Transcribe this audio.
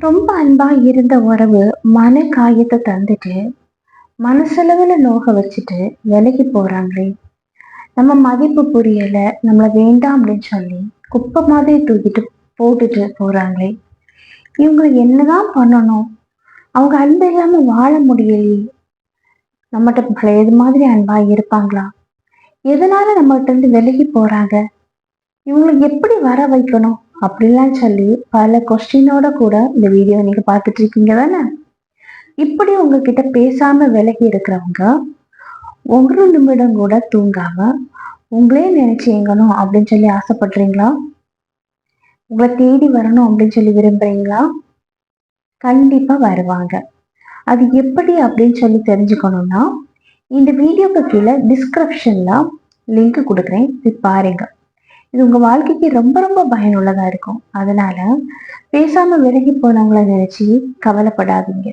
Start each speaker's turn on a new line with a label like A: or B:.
A: ரொம்ப அன்பா இருந்த உறவு மன காயத்தை தந்துட்டு மனசளவுல நோக வச்சுட்டு விலகி போறாங்களே. நம்ம மதிப்பு புரியல, நம்மள வேண்டாம் அப்படின்னு சொல்லி குப்பை மாதிரி தூக்கிட்டு போட்டுட்டு போறாங்களே. இவங்களை என்னதான் பண்ணணும்? அவங்க அன்பு இல்லாம வாழ முடியலையே. நம்மகிட்ட பழையது மாதிரி அன்பா இருப்பாங்களா? எதனால நம்மகிட்ட இருந்து விலகி போறாங்க? இவங்களை எப்படி வர வைக்கணும் அப்படிலாம் சொல்லி பல கொஸ்டினோட கூட இந்த வீடியோ நீங்க பார்த்துட்டு இருக்கீங்க தானே. இப்படி உங்ககிட்ட பேசாம விலகி இருக்கிறவங்க ஒரு நிமிடம் கூட தூங்காம உங்களே நினைச்சு எங்கணும் அப்படின்னு சொல்லி ஆசைப்படுறீங்களா? உங்களை தேடி வரணும் அப்படின்னு சொல்லி விரும்புறீங்களா? கண்டிப்பா வருவாங்க. அது எப்படி அப்படின்னு சொல்லி தெரிஞ்சுக்கணும்னா இந்த வீடியோக்கு கீழே டிஸ்கிரிப்ஷன்ல லிங்க் கொடுக்குறேன், போய் பாருங்க. இது உங்க வாழ்க்கைக்கு ரொம்ப ரொம்ப பயனுள்ளதா இருக்கும். அதனால பேசாம விலகி போனவங்கள நினைச்சு கவலைப்படாதீங்க.